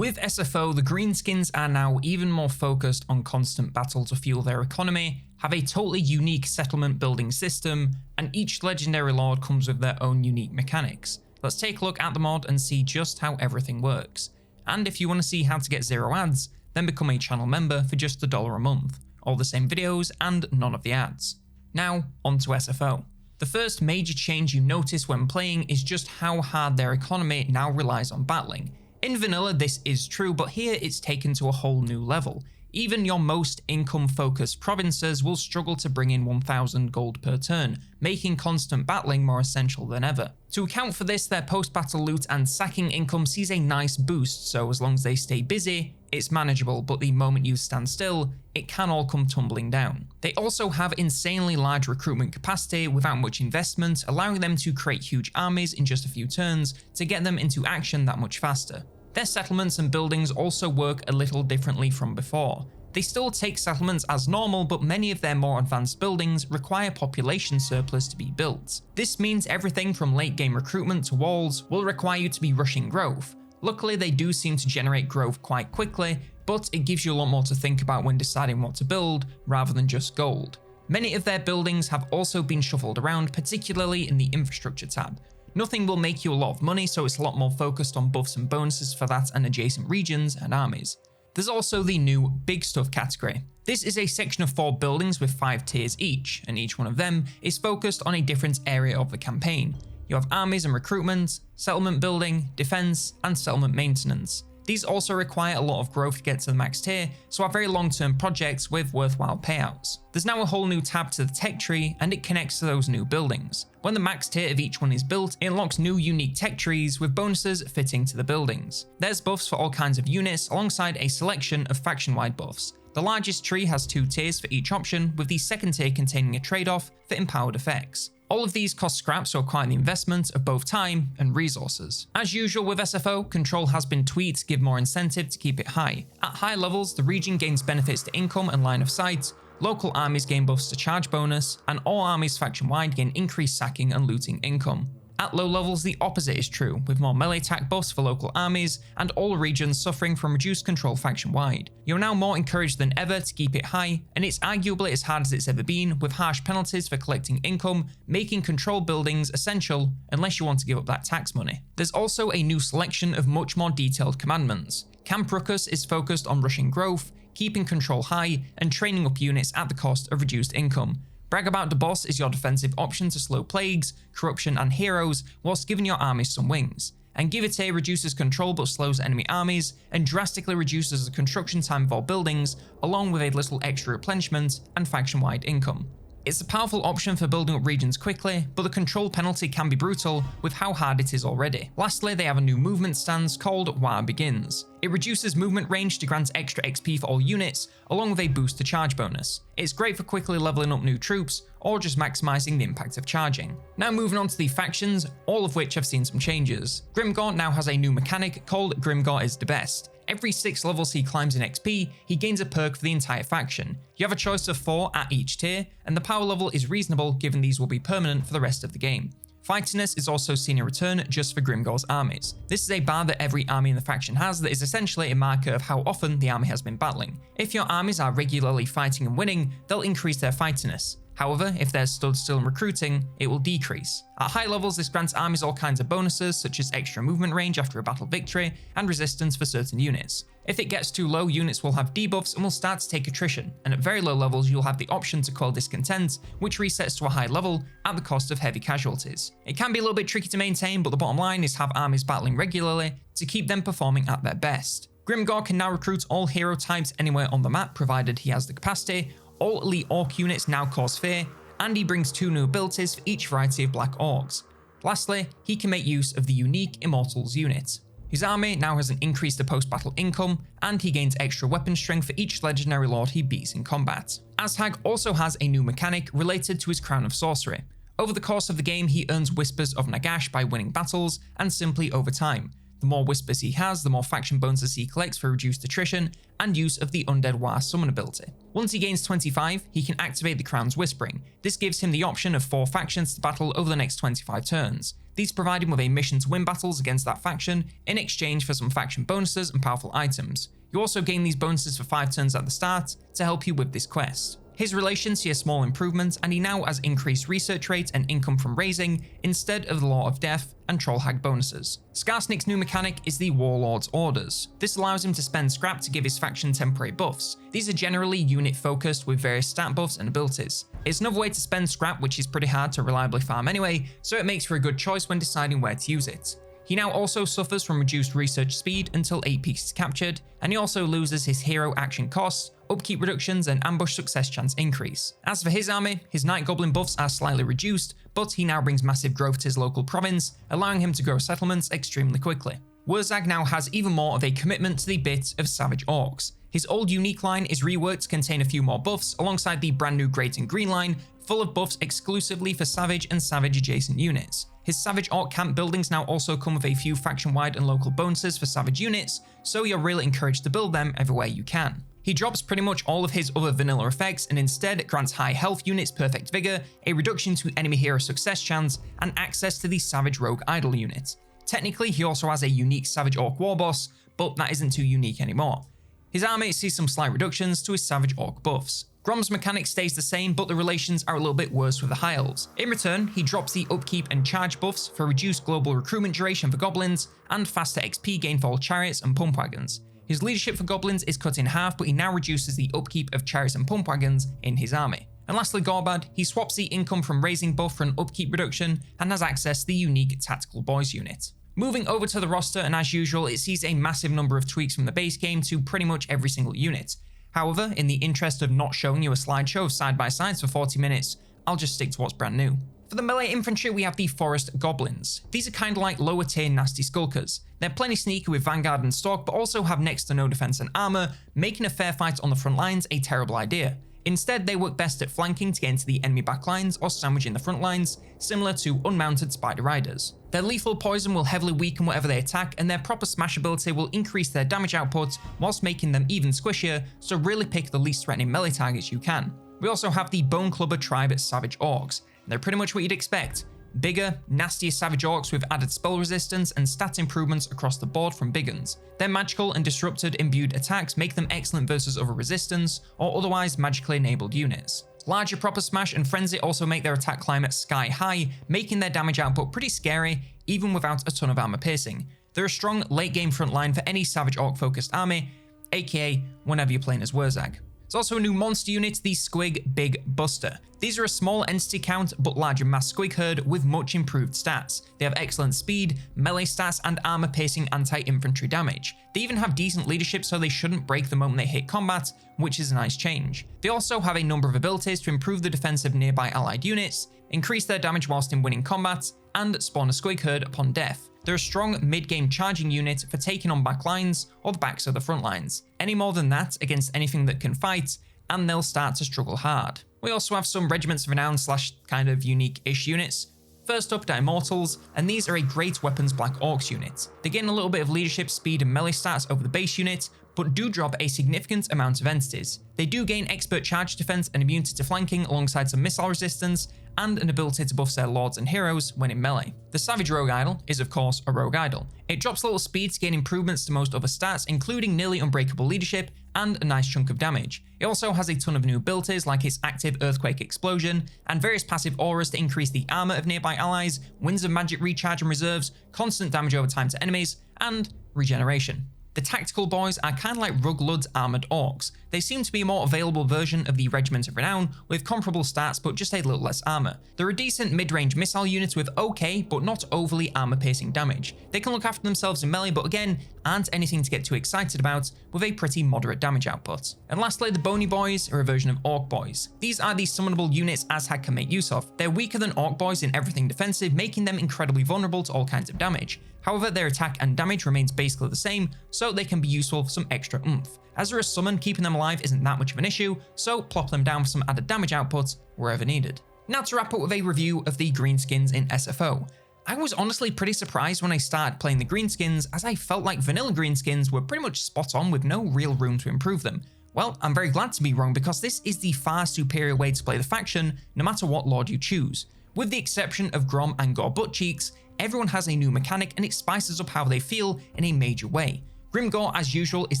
With SFO, the Greenskins are now even more focused on constant battle to fuel their economy, have a totally unique settlement building system, and each legendary lord comes with their own unique mechanics. Let's take a look at the mod and see just how everything works. And if you want to see how to get 0 ads, then become a channel member for just $1 a month. All the same videos and none of the ads. Now, onto SFO. The first major change you notice when playing is just how hard their economy now relies on battling. In vanilla this is true, but here it's taken to a whole new level. Even your most income-focused provinces will struggle to bring in 1000 gold per turn, making constant battling more essential than ever. To account for this, their post-battle loot and sacking income sees a nice boost, so as long as they stay busy, it's manageable, but the moment you stand still, it can all come tumbling down. They also have insanely large recruitment capacity without much investment, allowing them to create huge armies in just a few turns to get them into action that much faster. Their settlements and buildings also work a little differently from before. They still take settlements as normal, but many of their more advanced buildings require population surplus to be built. This means everything from late game recruitment to walls will require you to be rushing growth. Luckily, they do seem to generate growth quite quickly, but it gives you a lot more to think about when deciding what to build rather than just gold. Many of their buildings have also been shuffled around, particularly in the infrastructure tab. Nothing will make you a lot of money, so it's a lot more focused on buffs and bonuses for that and adjacent regions and armies. There's also the new Big Stuff category. This is a section of 4 buildings with 5 tiers each, and each one of them is focused on a different area of the campaign. You have armies and recruitment, settlement building, defense, and settlement maintenance. These also require a lot of growth to get to the max tier, so are very long-term projects with worthwhile payouts. There's now a whole new tab to the tech tree, and it connects to those new buildings. When the max tier of each one is built, it unlocks new unique tech trees with bonuses fitting to the buildings. There's buffs for all kinds of units alongside a selection of faction-wide buffs. The largest tree has 2 tiers for each option, with the second tier containing a trade-off for empowered effects. All of these cost scraps, so require the investment of both time and resources. As usual with SFO, control has been tweaked to give more incentive to keep it high. At high levels, the region gains benefits to income and line of sight, local armies gain buffs to charge bonus, and all armies faction-wide gain increased sacking and looting income. At low levels, the opposite is true, with more melee attack buffs for local armies, and all regions suffering from reduced control faction-wide. You're now more encouraged than ever to keep it high, and it's arguably as hard as it's ever been, with harsh penalties for collecting income, making control buildings essential unless you want to give up that tax money. There's also a new selection of much more detailed commandments. Camp Ruckus is focused on rushing growth, keeping control high, and training up units at the cost of reduced income. Brag About the Boss is your defensive option to slow plagues, corruption, and heroes, whilst giving your armies some wings. And Give It A reduces control but slows enemy armies, and drastically reduces the construction time of all buildings, along with a little extra replenishment and faction-wide income. It's a powerful option for building up regions quickly, but the control penalty can be brutal with how hard it is already. Lastly, they have a new movement stance called War Begins. It reduces movement range to grant extra XP for all units, along with a boost to charge bonus. It's great for quickly leveling up new troops, or just maximizing the impact of charging. Now moving on to the factions, all of which have seen some changes. Grimgor now has a new mechanic called Grimgor is the Best. Every 6 levels he climbs in XP, he gains a perk for the entire faction. You have a choice of 4 at each tier, and the power level is reasonable given these will be permanent for the rest of the game. Fightiness is also seen in return just for Grimgor's armies. This is a bar that every army in the faction has that is essentially a marker of how often the army has been battling. If your armies are regularly fighting and winning, they'll increase their fightiness. However, if they're stood still in recruiting, it will decrease. At high levels, this grants armies all kinds of bonuses, such as extra movement range after a battle victory, and resistance for certain units. If it gets too low, units will have debuffs and will start to take attrition, and at very low levels you'll have the option to call discontent, which resets to a high level at the cost of heavy casualties. It can be a little bit tricky to maintain, but the bottom line is have armies battling regularly to keep them performing at their best. Grimgor can now recruit all hero types anywhere on the map provided he has the capacity. All elite orc units now cause fear, and he brings 2 new abilities for each variety of black orcs. Lastly, he can make use of the unique Immortals unit. His army now has an increase to post-battle income, and he gains extra weapon strength for each legendary lord he beats in combat. Azhag also has a new mechanic related to his Crown of Sorcery. Over the course of the game, he earns Whispers of Nagash by winning battles, and simply over time. The more whispers he has, the more faction bonuses he collects for reduced attrition and use of the Undead War summon ability. Once he gains 25, he can activate the Crown's Whispering. This gives him the option of 4 factions to battle over the next 25 turns. These provide him with a mission to win battles against that faction in exchange for some faction bonuses and powerful items. You also gain these bonuses for 5 turns at the start to help you with this quest. His relations see a small improvement, and he now has increased research rate and income from raising instead of the Law of Death and Trollhag bonuses. Skarsnik's new mechanic is the Warlord's Orders. This allows him to spend scrap to give his faction temporary buffs. These are generally unit focused with various stat buffs and abilities. It's another way to spend scrap which is pretty hard to reliably farm anyway, so it makes for a good choice when deciding where to use it. He now also suffers from reduced research speed until 8 peaks is captured, and he also loses his hero action costs, upkeep reductions, and ambush success chance increase. As for his army, his Night Goblin buffs are slightly reduced, but he now brings massive growth to his local province, allowing him to grow settlements extremely quickly. Wurrzag now has even more of a commitment to the bit of Savage Orcs. His old unique line is reworked to contain a few more buffs, alongside the brand new Great and Green line, full of buffs exclusively for Savage and Savage adjacent units. His Savage Orc camp buildings now also come with a few faction-wide and local bonuses for Savage units, so you're really encouraged to build them everywhere you can. He drops pretty much all of his other vanilla effects and instead grants high health units perfect vigor, a reduction to enemy hero success chance, and access to the Savage Rogue Idol unit. Technically, he also has a unique Savage Orc war boss, but that isn't too unique anymore. His army sees some slight reductions to his Savage Orc buffs. Grom's mechanic stays the same, but the relations are a little bit worse with the High Elves. In return, he drops the upkeep and charge buffs for reduced global recruitment duration for goblins, and faster XP gain for all chariots and pump wagons. His leadership for goblins is cut in half, but he now reduces the upkeep of chariots and pump wagons in his army. And lastly, Gorbad, he swaps the income from raising buff for an upkeep reduction, and has access to the unique Tactical Boys unit. Moving over to the roster, and as usual, it sees a massive number of tweaks from the base game to pretty much every single unit. However, in the interest of not showing you a slideshow of side-by-sides for 40 minutes, I'll just stick to what's brand new. For the melee infantry, we have the Forest Goblins. These are kind of like lower tier nasty skulkers. They're plenty sneaky with Vanguard and Stalk, but also have next to no defense and armor, making a fair fight on the front lines a terrible idea. Instead, they work best at flanking to get into the enemy backlines or sandwiching the front lines, similar to unmounted Spider Riders. Their lethal poison will heavily weaken whatever they attack, and their proper smash ability will increase their damage output whilst making them even squishier, so really pick the least threatening melee targets you can. We also have the Bone Clubber Tribe Savage Orcs. They're pretty much what you'd expect. Bigger, nastier Savage Orcs with added spell resistance and stat improvements across the board from big guns. Their magical and disrupted imbued attacks make them excellent versus other resistance or otherwise magically enabled units. Larger proper smash and frenzy also make their attack climb sky high, making their damage output pretty scary even without a ton of armor piercing. They're a strong late game front line for any Savage Orc focused army, aka whenever you're playing as Wurrzag. There's also a new monster unit, the Squig Big Buster. These are a small entity count but larger mass squig herd with much improved stats. They have excellent speed, melee stats, and armor piercing anti-infantry damage. They even have decent leadership, so they shouldn't break the moment they hit combat, which is a nice change. They also have a number of abilities to improve the defense of nearby allied units, increase their damage whilst in winning combat, and spawn a squig herd upon death. They're a strong mid-game charging unit for taking on back lines or the backs of the front lines. Any more than that against anything that can fight, and they'll start to struggle hard. We also have some Regiments of Renown / kind of unique-ish units. First up, the Immortals, and these are a great weapons Black Orcs unit. They gain a little bit of leadership, speed, and melee stats over the base unit, but do drop a significant amount of entities. They do gain expert charge defense and immunity to flanking alongside some missile resistance, and an ability to buff their lords and heroes when in melee. The Savage Rogue Idol is of course a Rogue Idol. It drops a little speed to gain improvements to most other stats, including nearly unbreakable leadership and a nice chunk of damage. It also has a ton of new abilities like its active Earthquake Explosion, and various passive auras to increase the armor of nearby allies, Winds of Magic recharge and reserves, constant damage over time to enemies, and regeneration. The Tactical Boys are kind of like Ruglud's armoured orcs. They seem to be a more available version of the Regiment of Renown, with comparable stats but just a little less armour. They're a decent mid-range missile unit with okay but not overly armour-piercing damage. They can look after themselves in melee, but again, aren't anything to get too excited about, with a pretty moderate damage output. And lastly, the Bony Boys are a version of Orc Boys. These are the summonable units Azhag can make use of. They're weaker than Orc Boys in everything defensive, making them incredibly vulnerable to all kinds of damage. However, their attack and damage remains basically the same, so they can be useful for some extra oomph. As they're a summon, keeping them alive isn't that much of an issue, so plop them down for some added damage output wherever needed. Now to wrap up with a review of the Greenskins in SFO. I was honestly pretty surprised when I started playing the Greenskins, as I felt like vanilla Greenskins were pretty much spot on with no real room to improve them. Well, I'm very glad to be wrong, because this is the far superior way to play the faction, no matter what lord you choose. With the exception of Grom and Gorbad cheeks, everyone has a new mechanic and it spices up how they feel in a major way. Grimgor, as usual, is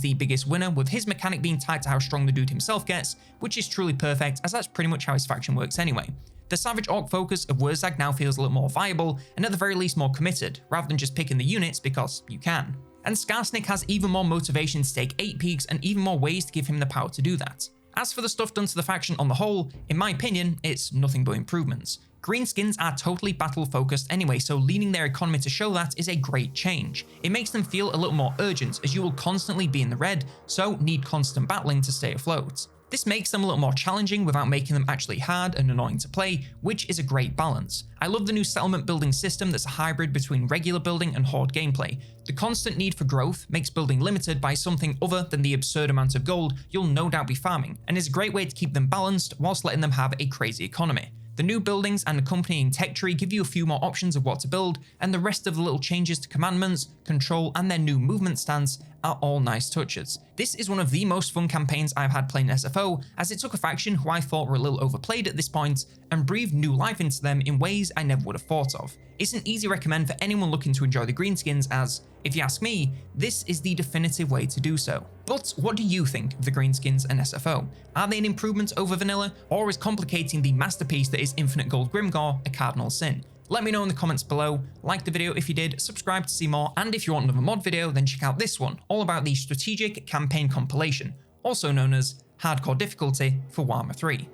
the biggest winner, with his mechanic being tied to how strong the dude himself gets, which is truly perfect, as that's pretty much how his faction works anyway. The Savage Orc focus of Wurrzag now feels a little more viable, and at the very least more committed, rather than just picking the units because you can. And Skarsnik has even more motivation to take 8 peaks and even more ways to give him the power to do that. As for the stuff done to the faction on the whole, in my opinion, it's nothing but improvements. Greenskins are totally battle focused anyway, so leaning their economy to show that is a great change. It makes them feel a little more urgent, as you will constantly be in the red, so need constant battling to stay afloat. This makes them a little more challenging without making them actually hard and annoying to play, which is a great balance. I love the new settlement building system that's a hybrid between regular building and Horde gameplay. The constant need for growth makes building limited by something other than the absurd amount of gold you'll no doubt be farming, and is a great way to keep them balanced whilst letting them have a crazy economy. The new buildings and accompanying tech tree give you a few more options of what to build, and the rest of the little changes to commandments, control, and their new movement stance are all nice touches. This is one of the most fun campaigns I've had playing SFO, as it took a faction who I thought were a little overplayed at this point and breathed new life into them in ways I never would have thought of. It's an easy recommend for anyone looking to enjoy the Greenskins, as, if you ask me, this is the definitive way to do so. But what do you think of the Greenskins and SFO? Are they an improvement over vanilla, or is complicating the masterpiece that is Infinite Gold Grimgor a cardinal sin? Let me know in the comments below, like the video if you did, subscribe to see more, and if you want another mod video, then check out this one, all about the strategic campaign compilation, also known as Hardcore Difficulty for Warhammer 3.